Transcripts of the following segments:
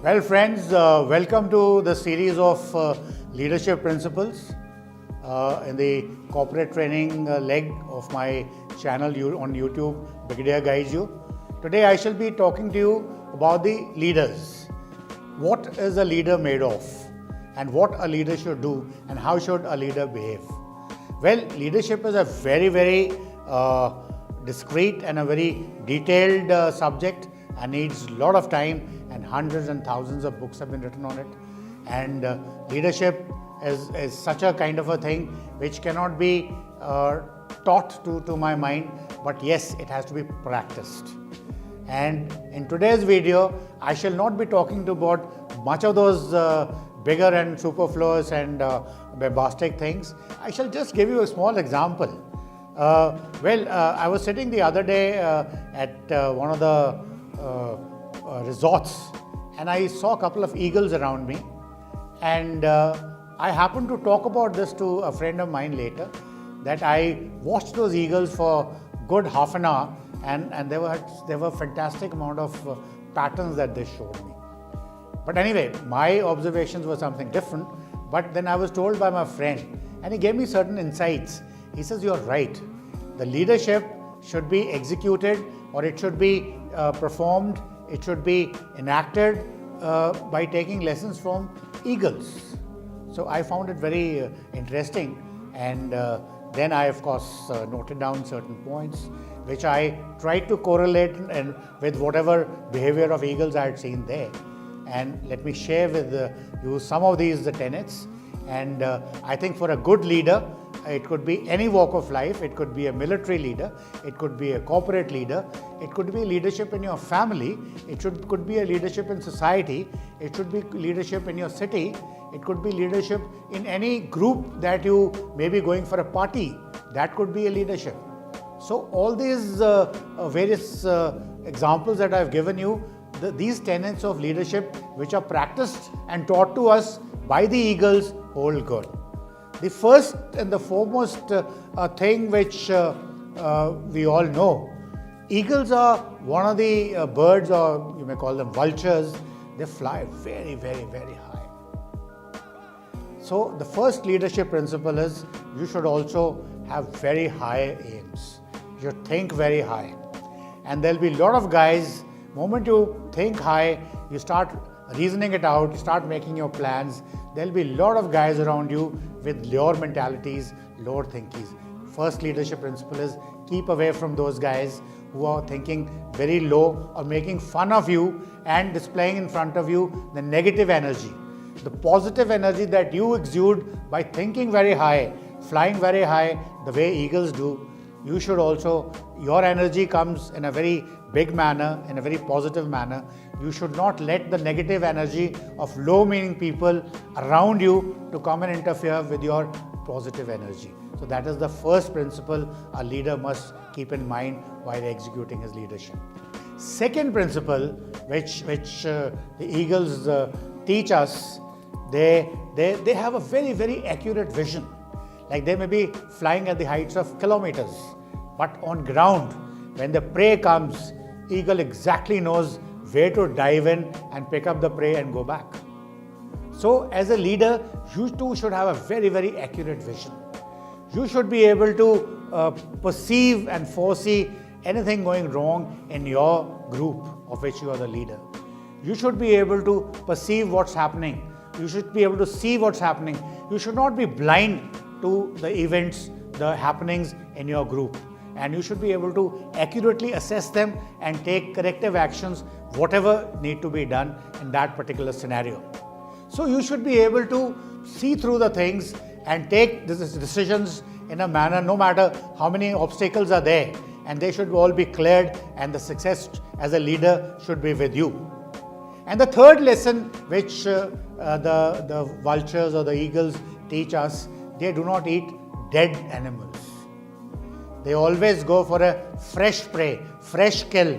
Well, friends, welcome to the series of leadership principles in the corporate training leg of my channel on YouTube, Brigadier guides you. Today I shall be talking to you about the leaders. What is a leader made of, and what a leader should do, and how should a leader behave? Well, leadership is a very discreet and a very detailed subject and needs a lot of time, and hundreds and thousands of books have been written on it. And leadership is such a kind of a thing which cannot be taught to my mind, but yes, it has to be practiced. And in today's video, I shall not be talking about much of those bigger and superfluous and bombastic things. I shall just give you a small example. I was sitting the other day at one of the resorts, and I saw a couple of eagles around me, and I happened to talk about this to a friend of mine later, that I watched those eagles for good half an hour, and there were fantastic amount of patterns that they showed me. But anyway, my observations were something different. But then I was told by my friend, and he gave me certain insights. He says, "You're right. The leadership should be executed, or it should be performed, it should be enacted by taking lessons from eagles." So I found it very interesting, and then I of course noted down certain points which I tried to correlate with whatever behavior of eagles I had seen there. And let me share with you some of these tenets. And I think for a good leader, it could be any walk of life. It could be a military leader, it could be a corporate leader, it could be leadership in your family, it could be a leadership in society, it should be leadership in your city, it could be leadership in any group that you may be going for a party. That could be a leadership. So all these various examples that I've given you, these tenets of leadership which are practiced and taught to us by the eagles hold good. The first and the foremost thing which we all know, eagles are one of the birds, or you may call them vultures. They fly very high. So the first leadership principle is you should also have very high aims. You should think very high. And there'll be a lot of guys, moment you think high, you start reasoning it out, you start making your plans, there'll be a lot of guys around you with lower mentalities, lower thinkies. First leadership principle is keep away from those guys who are thinking very low or making fun of you and displaying in front of you the negative energy. The positive energy that you exude by thinking very high, flying very high, the way eagles do, you should also, your energy comes in a very big manner, in a very positive manner. You should not let the negative energy of low-meaning people around you to come and interfere with your positive energy. So that is the first principle a leader must keep in mind while executing his leadership. Second principle, which the eagles teach us, they have a very accurate vision. Like they may be flying at the heights of kilometers, but on ground, when the prey comes, eagle exactly knows where to dive in and pick up the prey and go back. So as a leader, you too should have a very accurate vision. You should be able to perceive and foresee anything going wrong in your group of which you are the leader. You should be able to perceive what's happening. You should be able to see what's happening. You should not be blind to the events, the happenings in your group. And you should be able to accurately assess them and take corrective actions, whatever need to be done in that particular scenario. So you should be able to see through the things and take decisions in a manner, no matter how many obstacles are there, and they should all be cleared, and the success as a leader should be with you. And the third lesson which the vultures or the eagles teach us, they do not eat dead animals. They always go for a fresh prey, fresh kill,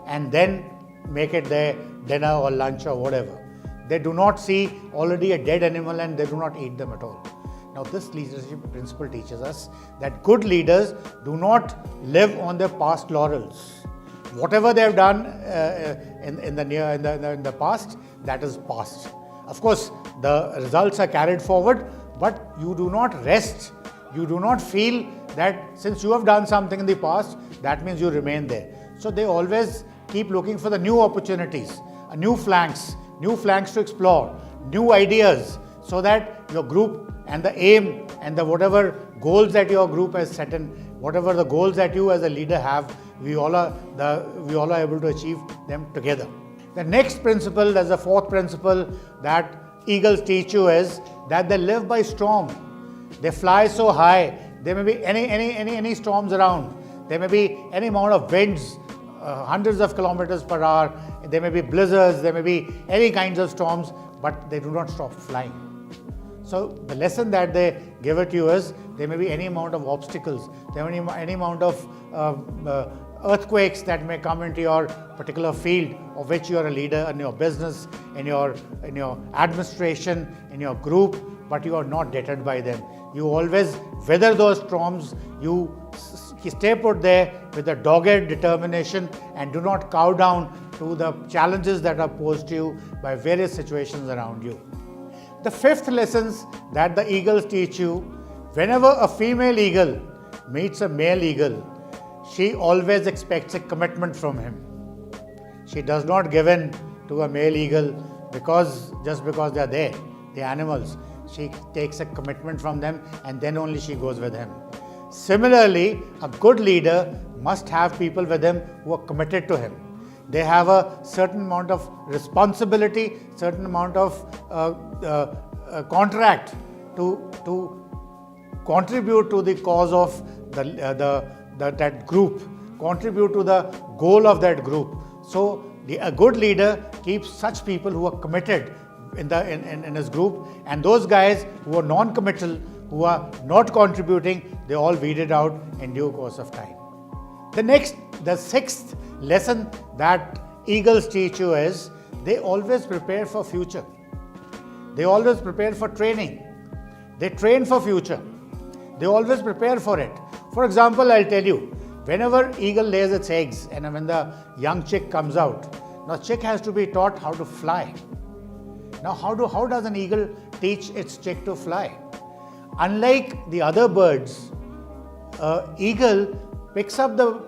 and then make it their dinner or lunch or whatever. They do not see already a dead animal and they do not eat them at all. Now this leadership principle teaches us that good leaders do not live on their past laurels. Whatever they have done in the past, that is past. Of course, the results are carried forward, but you do not rest. You do not feel that since you have done something in the past, that means you remain there. So they always keep looking for the new opportunities, new flanks to explore, new ideas, so that your group and the aim and the whatever goals that your group has set in, whatever the goals that you as a leader have, we all are able to achieve them together. The next principle, there's a fourth principle that eagles teach you, is that they live by storm. They fly so high. There may be any storms around. There may be any amount of winds, hundreds of kilometers per hour. There may be blizzards. There may be any kinds of storms, but they do not stop flying. So the lesson that they give it to you is there may be any amount of obstacles. There may be any amount of earthquakes that may come into your particular field of which you are a leader, in your business, in your administration, in your group, but you are not deterred by them. You always weather those storms. You stay put there with a dogged determination and do not cow down to the challenges that are posed to you by various situations around you. The fifth lesson that the eagles teach you: whenever a female eagle meets a male eagle, she always expects a commitment from him. She does not give in to a male eagle just because they are there, the animals. She takes a commitment from them and then only she goes with him. Similarly, a good leader must have people with him who are committed to him. They have a certain amount of responsibility, certain amount of contract to contribute to the cause of that group, contribute to the goal of that group. So a good leader keeps such people who are committed in his group, and those guys who are non-committal, who are not contributing, they all weeded out in due course of time. The sixth lesson that eagles teach you is they always prepare for future. They always prepare for training. They train for future. They always prepare for it. For example, I'll tell you, whenever eagle lays its eggs and when the young chick comes out, now chick has to be taught how to fly. Now, how does an eagle teach its chick to fly? Unlike the other birds, eagle picks up the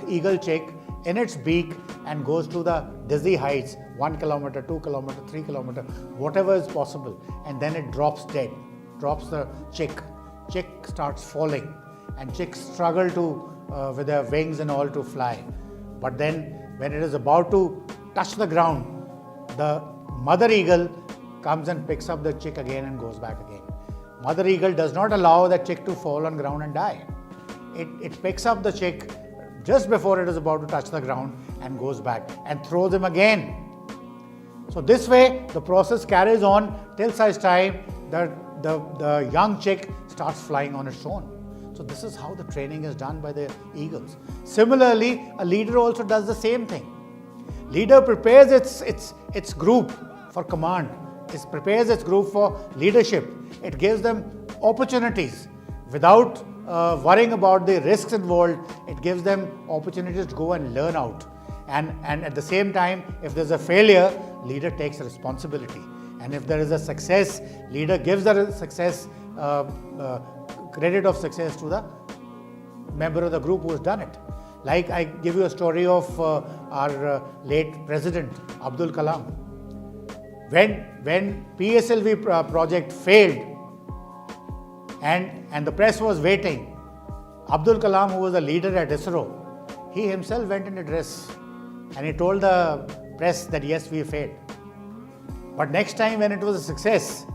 eagle chick in its beak and goes to the dizzy heights, 1 kilometer, 2 kilometer, 3 kilometer, whatever is possible, and then it drops dead, drops the chick. Chick starts falling, and chicks struggle with their wings and all to fly. But then, when it is about to touch the ground, the mother eagle comes and picks up the chick again and goes back again. Mother eagle does not allow the chick to fall on ground and die. It picks up the chick just before it is about to touch the ground and goes back and throws him again. So this way, the process carries on till such time that the young chick starts flying on its own. So this is how the training is done by the eagles. Similarly, a leader also does the same thing. Leader prepares its group for command. It prepares its group for leadership. It gives them opportunities without worrying about the risks involved. It gives them opportunities to go and learn out. And at the same time, if there's a failure, leader takes responsibility. And if there is a success, leader gives the success, credit of success to the member of the group who has done it. Like I give you a story of our late President, Abdul Kalam. When PSLV project failed and the press was waiting, Abdul Kalam, who was a leader at ISRO, he himself went in a dress and he told the press that yes, we failed. But next time when it was a success,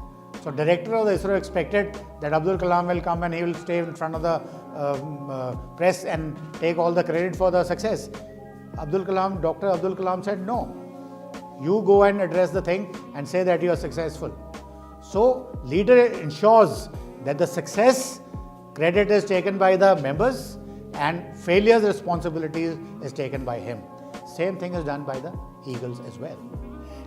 so director of the ISRO expected that Abdul Kalam will come and he will stay in front of the press and take all the credit for the success. Dr. Abdul Kalam said, no, you go and address the thing and say that you are successful. So leader ensures that the success credit is taken by the members and failure's responsibility is taken by him. Same thing is done by the eagles as well.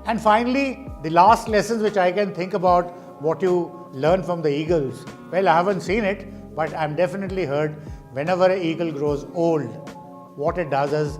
And finally, the last lessons which I can think about what you learn from the eagles. Well, I haven't seen it, but I'm definitely heard whenever an eagle grows old, what it does is